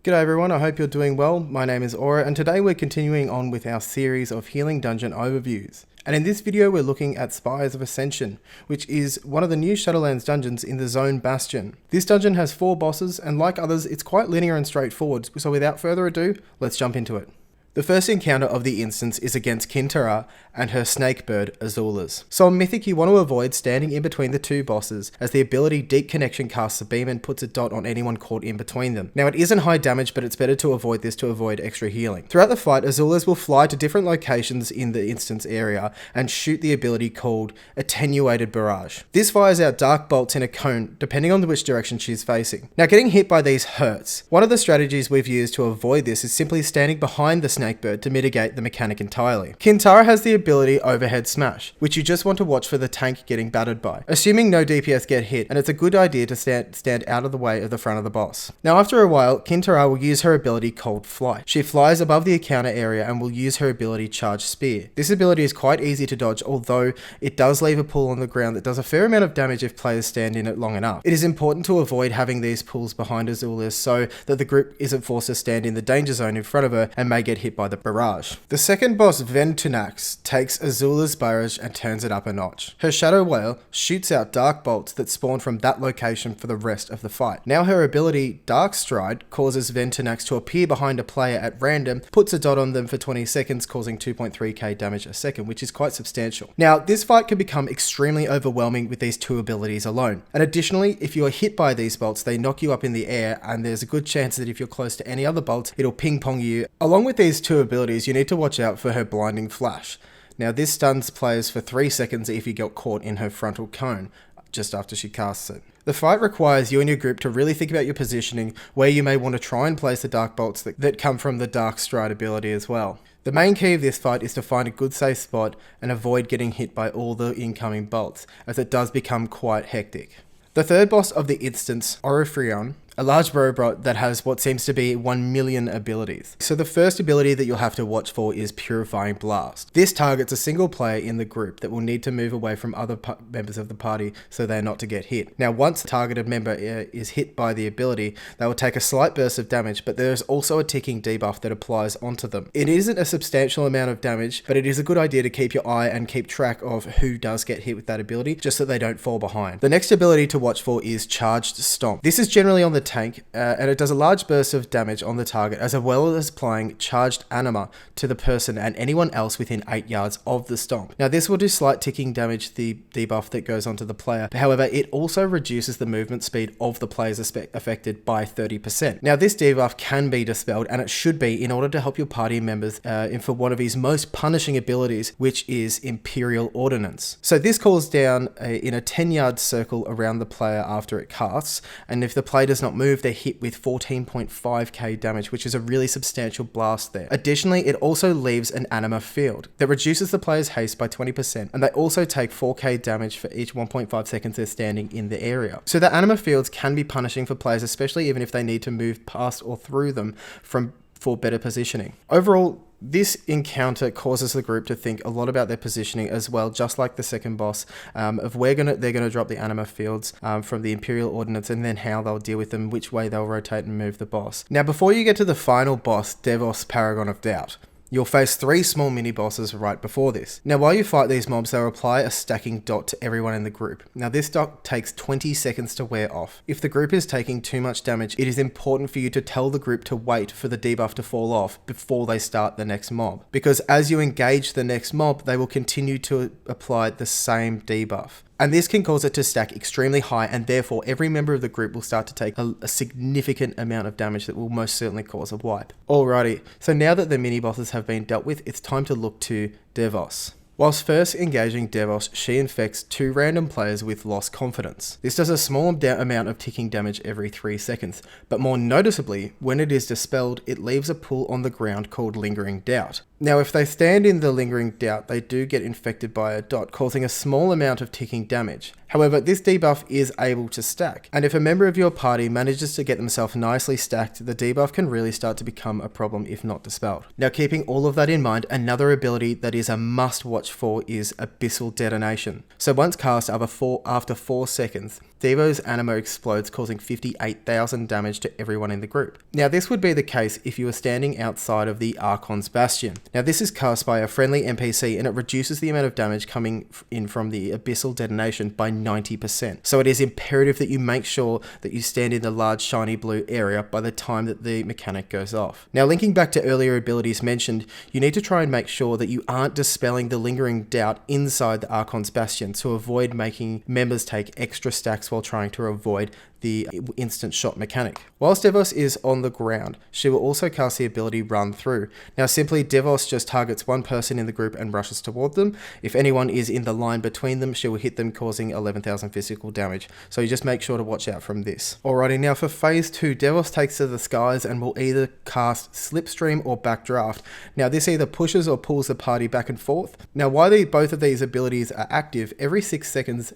G'day everyone, I hope you're doing well. My name is Aura and today we're continuing on with our series of healing dungeon overviews. And in this video we're looking at Spires of Ascension, which is one of the new Shadowlands dungeons in the Zone Bastion. This dungeon has 4 bosses and like others it's quite linear and straightforward, so without further ado, let's jump into it. The first encounter of the instance is against Kintara and her snake bird, Azulas. So on Mythic you want to avoid standing in between the 2 bosses, as the ability Deep Connection casts a beam and puts a dot on anyone caught in between them. Now it isn't high damage, but it's better to avoid this to avoid extra healing. Throughout the fight, Azulas will fly to different locations in the instance area and shoot the ability called Attenuated Barrage. This fires out dark bolts in a cone depending on which direction she's facing. Now getting hit by these hurts. One of the strategies we've used to avoid this is simply standing behind the snakebird to mitigate the mechanic entirely. Kintara has the ability Overhead Smash, which you just want to watch for the tank getting battered by, assuming no DPS get hit, and it's a good idea to stand out of the way of the front of the boss. Now after a while, Kintara will use her ability Cold Flight. She flies above the encounter area and will use her ability Charged Spear. This ability is quite easy to dodge, although it does leave a pool on the ground that does a fair amount of damage if players stand in it long enough. It is important to avoid having these pools behind Azulas so that the group isn't forced to stand in the danger zone in front of her and may get hit by the barrage. The second boss, Ventunax, takes Azula's barrage and turns it up a notch. Her Shadow Whale shoots out dark bolts that spawn from that location for the rest of the fight. Now her ability, Dark Stride, causes Ventunax to appear behind a player at random, puts a dot on them for 20 seconds, causing 2.3k damage a second, which is quite substantial. Now, this fight can become extremely overwhelming with these 2 abilities alone. And additionally, if you are hit by these bolts, they knock you up in the air, and there's a good chance that if you're close to any other bolts, it'll ping pong you. Along with these 2 abilities, you need to watch out for her Blinding Flash. Now this stuns players for 3 seconds if you get caught in her frontal cone just after she casts it. The fight requires you and your group to really think about your positioning, where you may want to try and place the dark bolts that come from the Dark Stride ability as well. The main key of this fight is to find a good safe spot and avoid getting hit by all the incoming bolts, as it does become quite hectic. The third boss of the instance, Orifrion, a large robot that has what seems to be 1 million abilities. So the first ability that you'll have to watch for is Purifying Blast. This targets a single player in the group that will need to move away from other members of the party so they're not to get hit. Now once a targeted member is hit by the ability, they will take a slight burst of damage, but there's also a ticking debuff that applies onto them. It isn't a substantial amount of damage, but it is a good idea to keep your eye and keep track of who does get hit with that ability, just so they don't fall behind. The next ability to watch for is Charged Stomp. This is generally on the tank, and it does a large burst of damage on the target, as well as applying Charged Anima to the person and anyone else within 8 yards of the stomp. Now this will do slight ticking damage, the debuff that goes onto the player. However, it also reduces the movement speed of the players affected by 30%. Now this debuff can be dispelled, and it should be, in order to help your party members in for one of his most punishing abilities, which is Imperial Ordnance. So this calls down in a 10-yard circle around the player after it casts, and if the player does not move, they're hit with 14.5k damage, which is a really substantial blast there. Additionally, it also leaves an anima field that reduces the player's haste by 20%, and they also take 4k damage for each 1.5 seconds they're standing in the area. So the anima fields can be punishing for players, especially even if they need to move past or through them for better positioning. Overall, this encounter causes the group to think a lot about their positioning as well, just like the second boss, of where they're gonna drop the anima fields from the Imperial Ordnance, and then how they'll deal with them, which way they'll rotate and move the boss. Now before you get to the final boss, Devos, Paragon of Doubt, you'll face 3 small mini-bosses right before this. Now while you fight these mobs, they'll apply a stacking dot to everyone in the group. Now this dot takes 20 seconds to wear off. If the group is taking too much damage, it is important for you to tell the group to wait for the debuff to fall off before they start the next mob. Because as you engage the next mob, they will continue to apply the same debuff. And this can cause it to stack extremely high, and therefore every member of the group will start to take a significant amount of damage that will most certainly cause a wipe. Alrighty, so now that the mini bosses have been dealt with, it's time to look to Devos. Whilst first engaging Devos, she infects 2 random players with Lost Confidence. This does a small amount of ticking damage every 3 seconds, but more noticeably, when it is dispelled, it leaves a pool on the ground called Lingering Doubt. Now, if they stand in the Lingering Doubt, they do get infected by a dot, causing a small amount of ticking damage. However, this debuff is able to stack, and if a member of your party manages to get themselves nicely stacked, the debuff can really start to become a problem if not dispelled. Now, keeping all of that in mind, another ability that is a must watch for is Abyssal Detonation. So once cast after 4 seconds, Devo's Anima explodes, causing 58,000 damage to everyone in the group. Now, this would be the case if you were standing outside of the Archon's Bastion. Now, this is cast by a friendly NPC, and it reduces the amount of damage coming in from the Abyssal Detonation by 90%. So it is imperative that you make sure that you stand in the large shiny blue area by the time that the mechanic goes off. Now, linking back to earlier abilities mentioned, you need to try and make sure that you aren't dispelling the Lingering Doubt inside the Archon's Bastion to avoid making members take extra stacks while trying to avoid the instant shot mechanic. Whilst Devos is on the ground, she will also cast the ability Run Through. Now, simply Devos just targets one person in the group and rushes toward them. If anyone is in the line between them, she will hit them, causing 11,000 physical damage. So you just make sure to watch out from this. Alrighty, now for phase 2, Devos takes to the skies and will either cast Slipstream or Backdraft. Now, this either pushes or pulls the party back and forth. Now, while both of these abilities are active, every 6 seconds,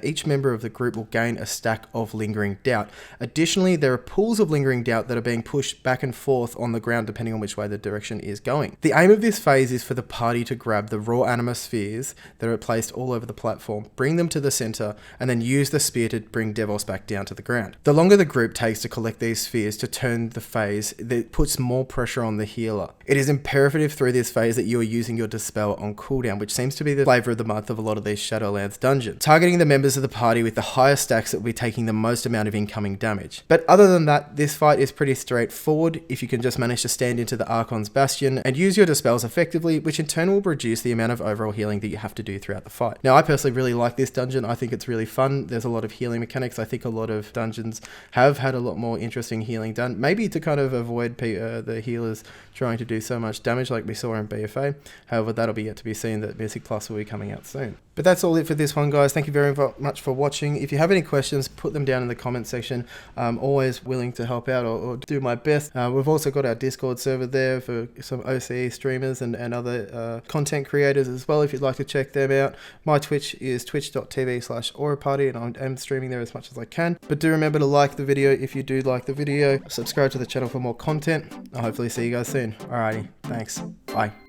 each member of the group will gain a stack of Lingering Doubt. Additionally, there are pools of Lingering Doubt that are being pushed back and forth on the ground depending on which way the direction is going. The aim of this phase is for the party to grab the raw anima spheres that are placed all over the platform, bring them to the center, and then use the spear to bring Devos back down to the ground. The longer the group takes to collect these spheres to turn the phase, that puts more pressure on the healer. It is imperative through this phase that you are using your Dispel on cooldown, which seems to be the flavor of the month of a lot of these Shadowlands dungeons, targeting the members of the party with the highest stacks that will be taking the most amount of incoming damage. But other than that, this fight is pretty straightforward if you can just manage to stand into the Archon's Bastion and use your Dispels effectively, which in turn will reduce the amount of overall healing that you have to do throughout the fight. Now, I personally really like this dungeon. I think it's really fun. There's a lot of healing mechanics. I think a lot of dungeons have had a lot more interesting healing done, maybe to kind of avoid the healers trying to do so much damage like we saw in BFA. However, that'll be yet to be seen. That Mythic Plus will be coming out soon. But that's all it for this one, guys. Thank you very much for watching. If you have any questions, put them down in the comment section. I'm always willing to help out or do my best. We've also got our Discord server there for some OCE streamers and other content creators as well, if you'd like to check them out. My Twitch is twitch.tv/AuraParty, and I am streaming there as much as I can. But do remember to like the video if you do like the video. Subscribe to the channel for more content. I'll hopefully see you guys soon. Alrighty, thanks. Bye.